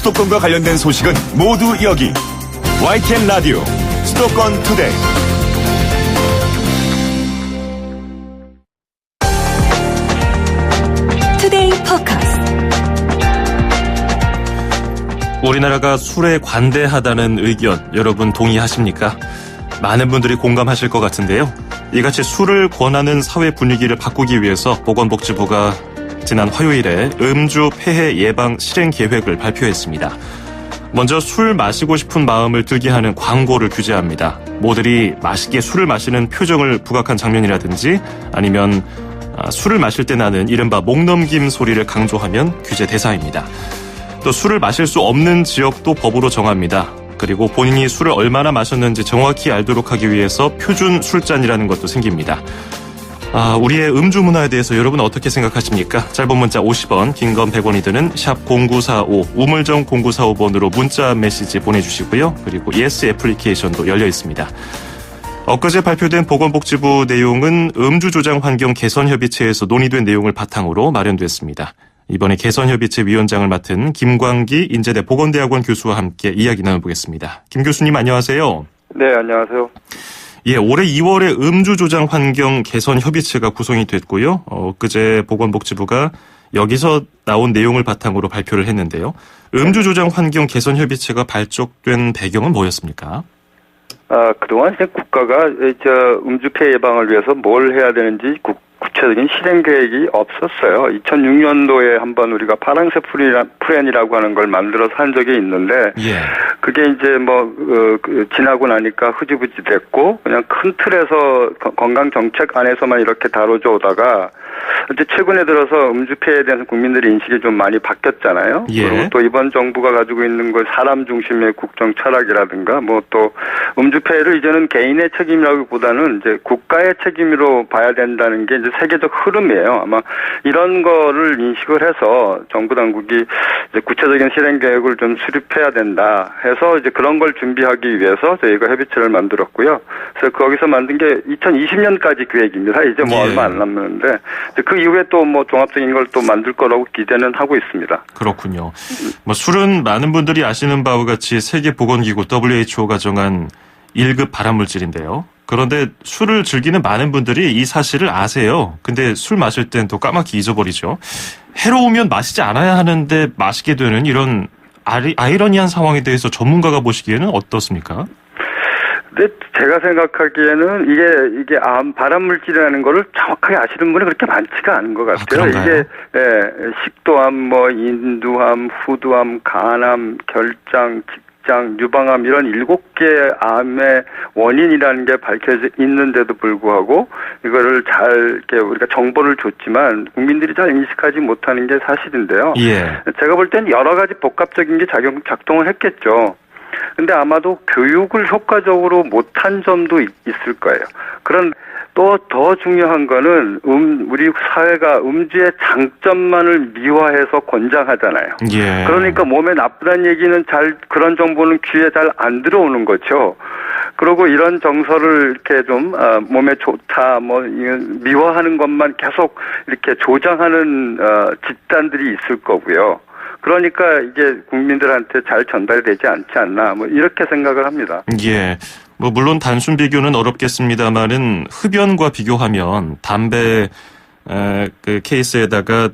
수도권과 관련된 소식은 모두 여기. YTN 라디오 수도권 투데이. 투데이 포커스. 우리나라가 술에 관대하다는 의견 여러분 동의하십니까? 많은 분들이 공감하실 것 같은데요. 이같이 술을 권하는 사회 분위기를 바꾸기 위해서 보건복지부가 지난 화요일에 음주 폐해 예방 실행 계획을 발표했습니다. 먼저 술 마시고 싶은 마음을 들게 하는 광고를 규제합니다. 모델이 맛있게 술을 마시는 표정을 부각한 장면이라든지 아니면 술을 마실 때 나는 이른바 목넘김 소리를 강조하면 규제 대상입니다. 또 술을 마실 수 없는 지역도 법으로 정합니다. 그리고 본인이 술을 얼마나 마셨는지 정확히 알도록 하기 위해서 표준 술잔이라는 것도 생깁니다. 우리의 음주 문화에 대해서 여러분 어떻게 생각하십니까? 짧은 문자 50원, 긴 건 100원이 드는 샵 0945, 우물정 0945번으로 문자 메시지 보내주시고요. 그리고 예스 애플리케이션도 열려 있습니다. 엊그제 발표된 보건복지부 내용은 음주조장 환경 개선협의체에서 논의된 내용을 바탕으로 마련됐습니다. 이번에 개선협의체 위원장을 맡은 김광기 인제대 보건대학원 교수와 함께 이야기 나눠보겠습니다. 김 교수님 안녕하세요. 네, 안녕하세요. 예, 올해 2월에 음주조장 환경 개선협의체가 구성이 됐고요. 엊그제 보건복지부가 여기서 나온 내용을 바탕으로 발표를 했는데요. 음주조장 환경 개선협의체가 발족된 배경은 뭐였습니까? 그동안 이제 국가가 음주 폐해 예방을 위해서 뭘 해야 되는지 구체적인 실행 계획이 없었어요. 2006년도에 한번 우리가 파랑새 플랜이라고 하는 걸 만들어서 한 적이 있는데, 예. 그게 이제 지나고 나니까 흐지부지 됐고, 그냥 큰 틀에서 건강 정책 안에서만 이렇게 다뤄져 오다가, 이제 최근에 들어서 음주 폐해에 대해서 국민들의 인식이 좀 많이 바뀌었잖아요. 예. 그리고 또 이번 정부가 가지고 있는 걸 사람 중심의 국정 철학이라든가, 또 음주 폐해를 이제는 개인의 책임이라기보다는 이제 국가의 책임으로 봐야 된다는 게 이제 세계적 흐름이에요. 아마 이런 거를 인식을 해서 정부 당국이 이제 구체적인 실행 계획을 좀 수립해야 된다 해서 이제 그런 걸 준비하기 위해서 저희가 협의체를 만들었고요. 그래서 거기서 만든 게 2020년까지 계획입니다. 이제 예. 얼마 안 남았는데 그 이후에 또 종합적인 걸 또 만들 거라고 기대는 하고 있습니다. 그렇군요. 술은 많은 분들이 아시는 바와 같이 세계보건기구 WHO가 정한 1급 발암물질인데요. 그런데 술을 즐기는 많은 분들이 이 사실을 아세요. 근데 술 마실 땐 또 까맣게 잊어버리죠. 해로우면 마시지 않아야 하는데 마시게 되는 이런 아이러니한 상황에 대해서 전문가가 보시기에는 어떻습니까? 근데 제가 생각하기에는 이게 발암물질이라는 거를 정확하게 아시는 분이 그렇게 많지가 않은 것 같아요. 이게 식도암, 인두암, 후두암, 간암, 결장, 유방암 이런 7개의 암의 원인이라는 게 밝혀져 있는데도 불구하고 이거를 잘 이렇게 우리가 정보를 줬지만 국민들이 잘 인식하지 못하는 게 사실인데요. 예. 제가 볼 땐 여러 가지 복합적인 게 작동을 했겠죠. 근데 아마도 교육을 효과적으로 못한 점도 있을 거예요. 그런 또 더 중요한 거는 우리 사회가 음주의 장점만을 미화해서 권장하잖아요. 예. 그러니까 몸에 나쁘다는 얘기는 그런 정보는 귀에 잘 안 들어오는 거죠. 그리고 이런 정서를 이렇게 좀 몸에 좋다 미화하는 것만 계속 이렇게 조장하는 집단들이 있을 거고요. 그러니까 이게 국민들한테 잘 전달이 되지 않지 않나 이렇게 생각을 합니다. 예. 물론 단순 비교는 어렵겠습니다만은 흡연과 비교하면 담배 그 케이스에다가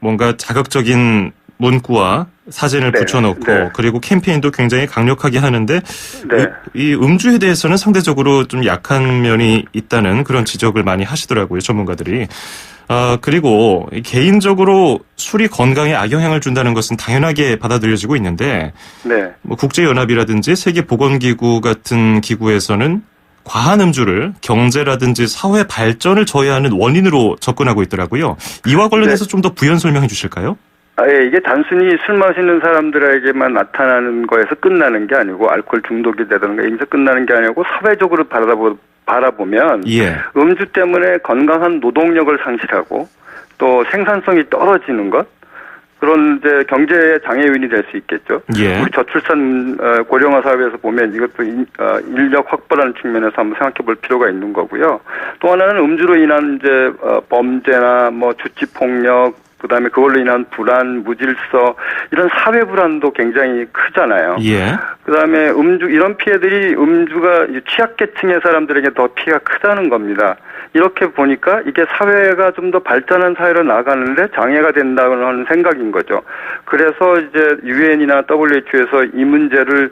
뭔가 자극적인 문구와 사진을 붙여놓고 그리고 캠페인도 굉장히 강력하게 하는데 이 음주에 대해서는 상대적으로 좀 약한 면이 있다는 그런 지적을 많이 하시더라고요, 전문가들이. 그리고 개인적으로 술이 건강에 악영향을 준다는 것은 당연하게 받아들여지고 있는데 국제연합이라든지 세계보건기구 같은 기구에서는 과한 음주를 경제라든지 사회 발전을 저해하는 원인으로 접근하고 있더라고요. 이와 관련해서 좀 더 부연 설명해 주실까요? 예, 이게 단순히 술 마시는 사람들에게만 나타나는 거에서 끝나는 게 아니고 알코올 중독이 되든가 여기서 끝나는 게 아니고 사회적으로 바라보면 음주 때문에 건강한 노동력을 상실하고 또 생산성이 떨어지는 것 그런 이제 경제의 장애 요인이 될 수 있겠죠. 예. 우리 저출산 고령화 사회에서 보면 이것도 인력 확보라는 측면에서 한번 생각해 볼 필요가 있는 거고요. 또 하나는 음주로 인한 이제 범죄나 주치 폭력 그다음에 그걸로 인한 불안, 무질서 이런 사회 불안도 굉장히 크잖아요. 예. 그다음에 이런 피해들이 음주가 취약계층의 사람들에게 더 피해가 크다는 겁니다. 이렇게 보니까 이게 사회가 좀 더 발전한 사회로 나가는데 장애가 된다는 생각인 거죠. 그래서 이제 유엔이나 WHO에서 이 문제를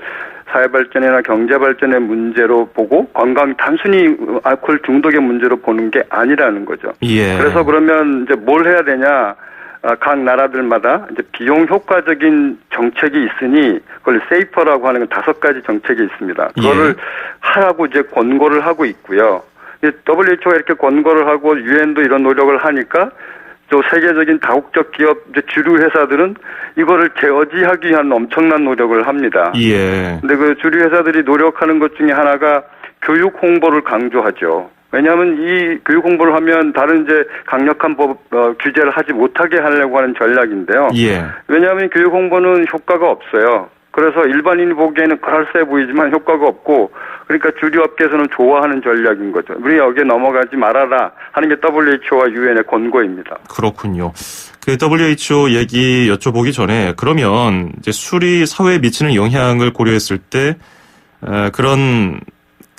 사회 발전이나 경제 발전의 문제로 보고 단순히 알코올 중독의 문제로 보는 게 아니라는 거죠. 예. 그래서 그러면 이제 뭘 해야 되냐? 각 나라들마다 이제 비용 효과적인 정책이 있으니 그걸 세이퍼라고 하는 5가지 정책이 있습니다. 그거를 하라고 이제 권고를 하고 있고요. WHO가 이렇게 권고를 하고 유엔도 이런 노력을 하니까 또 세계적인 다국적 기업 주류 회사들은 이거를 제어지하기 위한 엄청난 노력을 합니다. 예. 근데 그 주류 회사들이 노력하는 것 중에 하나가 교육 홍보를 강조하죠. 왜냐하면 이 교육 홍보를 하면 다른 이제 강력한 규제를 하지 못하게 하려고 하는 전략인데요. 예. 왜냐하면 교육 홍보는 효과가 없어요. 그래서 일반인이 보기에는 그럴싸해 보이지만 효과가 없고, 그러니까 주류 업계에서는 좋아하는 전략인 거죠. 우리 여기에 넘어가지 말아라 하는 게 WHO와 유엔의 권고입니다. 그렇군요. 그 WHO 얘기 여쭤보기 전에 그러면 이제 술이 사회에 미치는 영향을 고려했을 때 그런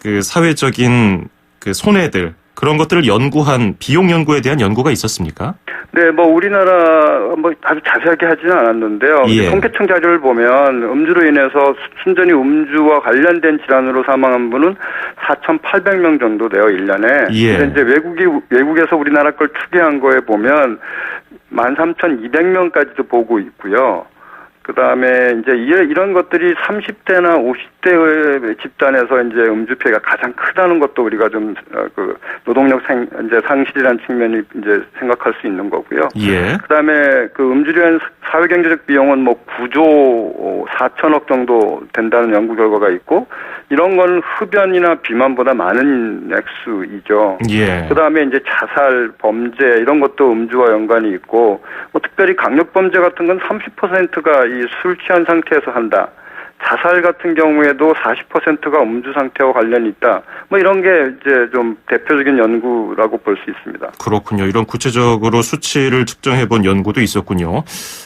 그 사회적인 그 손해들 그런 것들을 연구한 비용 연구에 대한 연구가 있었습니까? 네, 우리나라 아주 자세하게 하지는 않았는데요. 예. 통계청 자료를 보면 음주로 인해서 순전히 음주와 관련된 질환으로 사망한 분은 4,800명 정도 돼요, 1년에. 예. 근데 이제 외국에서 우리나라 걸 추계한 거에 보면 13,200명까지도 보고 있고요. 그다음에 이제 이런 것들이 30대나 50대의 집단에서 이제 음주 피해가 가장 크다는 것도 우리가 좀 노동력 이제 상실이라는 측면이 이제 생각할 수 있는 거고요. 예. 그다음에 그 음주로 인한 사회경제적 비용은 9조 4천억 정도 된다는 연구 결과가 있고, 이런 건 흡연이나 비만보다 많은 액수이죠. 예. 그다음에 이제 자살, 범죄 이런 것도 음주와 연관이 있고, 특별히 강력 범죄 같은 건 30%가 이 술 취한 상태에서 한다. 자살 같은 경우에도 40%가 음주 상태와 관련이 있다. 이런 게 이제 좀 대표적인 연구라고 볼 수 있습니다. 그렇군요. 이런 구체적으로 수치를 측정해 본 연구도 있었군요.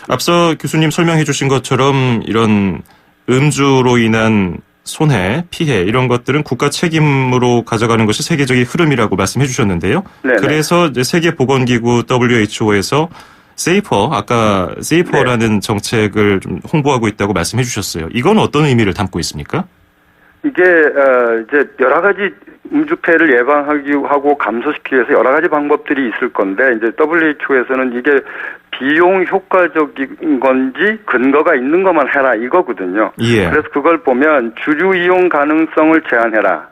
앞서 교수님 설명해 주신 것처럼 이런 음주로 인한 손해, 피해 이런 것들은 국가 책임으로 가져가는 것이 세계적인 흐름이라고 말씀해 주셨는데요. 네네. 그래서 이제 세계보건기구 WHO에서 아까 세이퍼라는 정책을 좀 홍보하고 있다고 말씀해 주셨어요. 이건 어떤 의미를 담고 있습니까? 이게 이제 여러 가지 음주 폐해를 예방하고 감소시키기 위해서 여러 가지 방법들이 있을 건데, 이제 WHO에서는 이게 비용 효과적인 건지 근거가 있는 것만 해라 이거거든요. 예. 그래서 그걸 보면 주류 이용 가능성을 제한해라.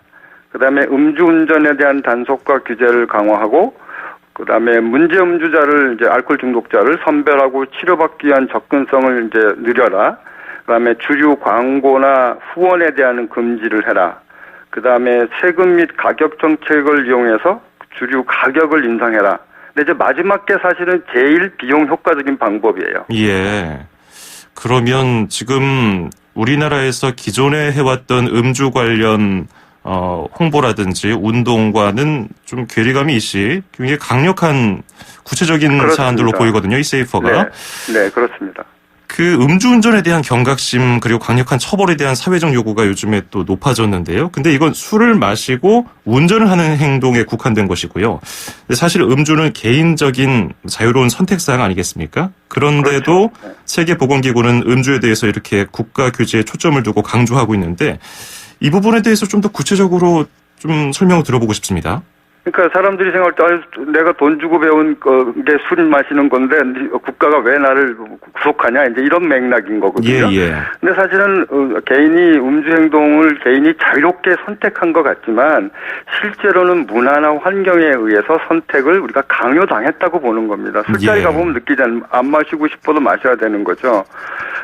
그다음에 음주운전에 대한 단속과 규제를 강화하고, 그다음에 문제 음주자를 이제 알코올 중독자를 선별하고 치료받기 위한 접근성을 이제 늘려라. 그다음에 주류 광고나 후원에 대한 금지를 해라. 그다음에 세금 및 가격 정책을 이용해서 주류 가격을 인상해라. 근데 이제 마지막 게 사실은 제일 비용 효과적인 방법이에요. 예. 그러면 지금 우리나라에서 기존에 해왔던 음주 관련 홍보라든지 운동과는 좀 괴리감이 있이 굉장히 강력한 구체적인 그렇습니다. 사안들로 보이거든요. 이 세이퍼가. 네, 그렇습니다. 그 음주운전에 대한 경각심 그리고 강력한 처벌에 대한 사회적 요구가 요즘에 또 높아졌는데요. 근데 이건 술을 마시고 운전을 하는 행동에 국한된 것이고요. 근데 사실 음주는 개인적인 자유로운 선택사항 아니겠습니까? 그런데도 그렇죠. 네. 세계보건기구는 음주에 대해서 이렇게 국가 규제에 초점을 두고 강조하고 있는데, 이 부분에 대해서 좀 더 구체적으로 좀 설명을 들어보고 싶습니다. 그러니까 사람들이 생각할 때 내가 돈 주고 배운 게 술 마시는 건데 국가가 왜 나를 구속하냐 이제 이런 맥락인 거거든요. 예. 근데 사실은 개인이 음주 행동을 개인이 자유롭게 선택한 것 같지만 실제로는 문화나 환경에 의해서 선택을 우리가 강요당했다고 보는 겁니다. 술자리 가보면 느끼지 않으면 안 마시고 싶어도 마셔야 되는 거죠.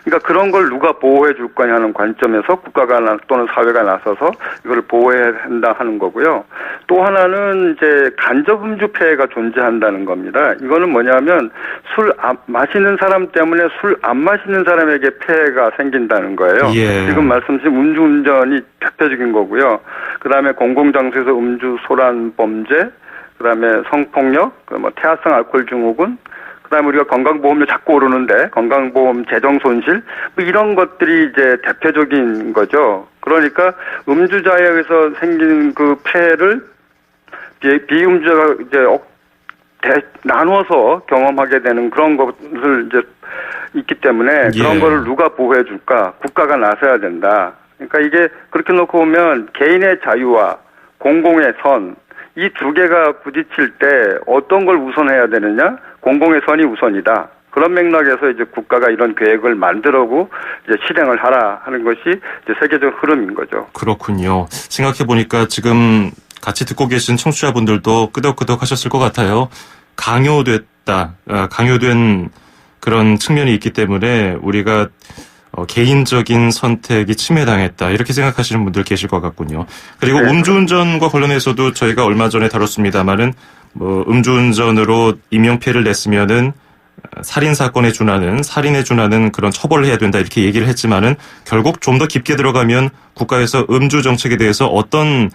그러니까 그런 걸 누가 보호해 줄 거냐 하는 관점에서 국가가 또는 사회가 나서서 이걸 보호해야 한다 하는 거고요. 또 하나는 이제 간접 음주 폐해가 존재한다는 겁니다. 이거는 뭐냐면 술 마시는 사람 때문에 술 안 마시는 사람에게 폐해가 생긴다는 거예요. 예. 지금 말씀하신 음주운전이 대표적인 거고요. 그다음에 공공장소에서 음주 소란 범죄, 그다음에 성폭력, 태아성 알코올 증후군, 그다음에 그다음에 우리가 건강보험료 자꾸 오르는데 건강보험 재정 손실 뭐 이런 것들이 이제 대표적인 거죠. 그러니까 음주자에 의해서 생긴 그 폐해를 비음주자가 이제 나눠서 경험하게 되는 그런 것을 이제 있기 때문에 그런 거를 누가 보호해 줄까? 국가가 나서야 된다. 그러니까 이게 그렇게 놓고 보면 개인의 자유와 공공의 선 이 두 개가 부딪힐 때 어떤 걸 우선해야 되느냐? 공공의 선이 우선이다. 그런 맥락에서 이제 국가가 이런 계획을 만들고 이제 실행을 하라 하는 것이 이제 세계적 흐름인 거죠. 그렇군요. 생각해 보니까 지금 같이 듣고 계신 청취자분들도 끄덕끄덕 하셨을 것 같아요. 강요된 그런 측면이 있기 때문에 우리가 개인적인 선택이 침해당했다 이렇게 생각하시는 분들 계실 것 같군요. 그리고 네. 음주운전과 관련해서도 저희가 얼마 전에 다뤘습니다마는 음주운전으로 인명피해를 냈으면은 살인에 준하는 그런 처벌을 해야 된다 이렇게 얘기를 했지만은 결국 좀 더 깊게 들어가면 국가에서 음주 정책에 대해서 어떤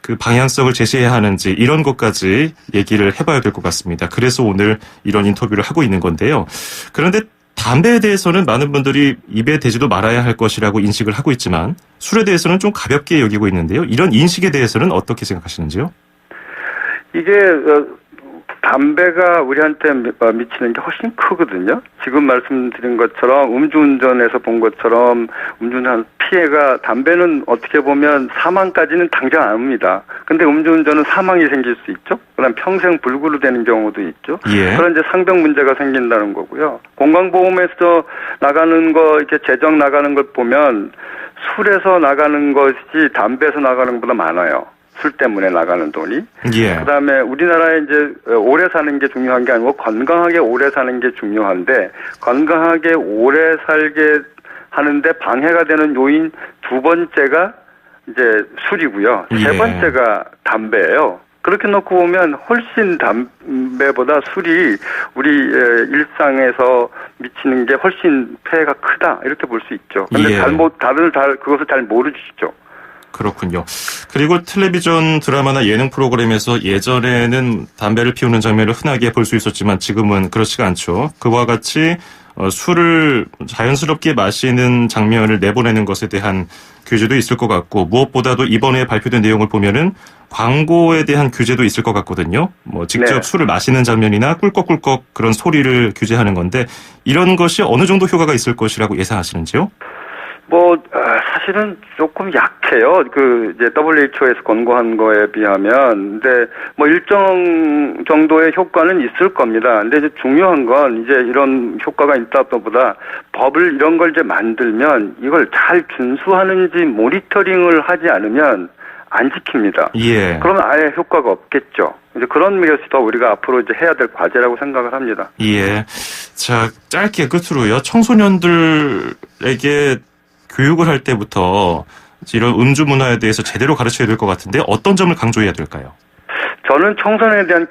그 방향성을 제시해야 하는지 이런 것까지 얘기를 해봐야 될 것 같습니다. 그래서 오늘 이런 인터뷰를 하고 있는 건데요. 그런데 담배에 대해서는 많은 분들이 입에 대지도 말아야 할 것이라고 인식을 하고 있지만 술에 대해서는 좀 가볍게 여기고 있는데요. 이런 인식에 대해서는 어떻게 생각하시는지요? 이게 담배가 우리한테 미치는 게 훨씬 크거든요. 지금 말씀드린 것처럼 음주운전에서 본 것처럼 음주운전 피해가 담배는 어떻게 보면 사망까지는 당장 안 옵니다. 근데 음주운전은 사망이 생길 수 있죠. 그다음 평생 불구로 되는 경우도 있죠. 예. 그런 이제 상병 문제가 생긴다는 거고요. 건강보험에서 나가는 거 이렇게 재정 나가는 걸 보면 술에서 나가는 것이 담배에서 나가는 것보다 많아요. 술 때문에 나가는 돈이. 예. 그다음에 우리나라에 이제 오래 사는 게 중요한 게 아니고 건강하게 오래 사는 게 중요한데 건강하게 오래 살게 하는데 방해가 되는 요인 두 번째가 이제 술이고요. 예. 세 번째가 담배예요. 그렇게 놓고 보면 훨씬 담배보다 술이 우리 일상에서 미치는 게 훨씬 폐해가 크다 이렇게 볼 수 있죠. 근데 다들 그것을 잘 모르시죠. 그렇군요. 그리고 텔레비전 드라마나 예능 프로그램에서 예전에는 담배를 피우는 장면을 흔하게 볼 수 있었지만 지금은 그렇지가 않죠. 그와 같이 술을 자연스럽게 마시는 장면을 내보내는 것에 대한 규제도 있을 것 같고 무엇보다도 이번에 발표된 내용을 보면은 광고에 대한 규제도 있을 것 같거든요. 직접 네. 술을 마시는 장면이나 꿀꺽꿀꺽 그런 소리를 규제하는 건데 이런 것이 어느 정도 효과가 있을 것이라고 예상하시는지요? 사실은 조금 약해요. 이제 WHO에서 권고한 거에 비하면. 근데 일정 정도의 효과는 있을 겁니다. 근데 이제 중요한 건 이제 이런 효과가 있다보다 법을 이런 걸 이제 만들면 이걸 잘 준수하는지 모니터링을 하지 않으면 안 지킵니다. 예. 그러면 아예 효과가 없겠죠. 이제 그런 면에서 우리가 앞으로 이제 해야 될 과제라고 생각을 합니다. 예. 자, 짧게 끝으로요. 청소년들에게 교육을 할 때부터 이런 음주 문화에 대해서 제대로 가르쳐야 될 것 같은데 어떤 점을 강조해야 될까요? 저는 청소년에 대한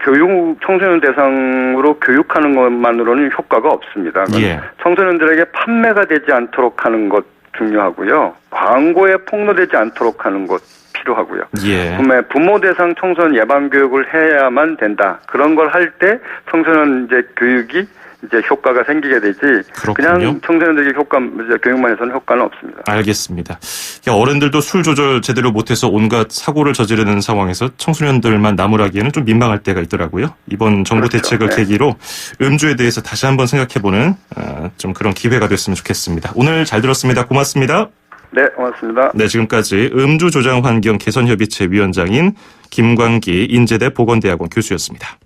청소년 대상으로 교육하는 것만으로는 효과가 없습니다. 예. 청소년들에게 판매가 되지 않도록 하는 것 중요하고요. 광고에 폭로되지 않도록 하는 것 필요하고요. 예. 부모 대상 청소년 예방 교육을 해야만 된다. 그런 걸 할 때 청소년 이제 교육이 이제 효과가 생기게 되지. 그렇군요. 그냥 청소년들에게 교육만 해서는 효과는 없습니다. 알겠습니다. 어른들도 술 조절 제대로 못해서 온갖 사고를 저지르는 상황에서 청소년들만 나무라기에는 좀 민망할 때가 있더라고요. 이번 정부 그렇죠. 대책을 네. 계기로 음주에 대해서 다시 한번 생각해보는 좀 그런 기회가 됐으면 좋겠습니다. 오늘 잘 들었습니다. 고맙습니다. 네, 고맙습니다. 네, 지금까지 음주 조장 환경 개선 협의체 위원장인 김광기 인제대 보건대학원 교수였습니다.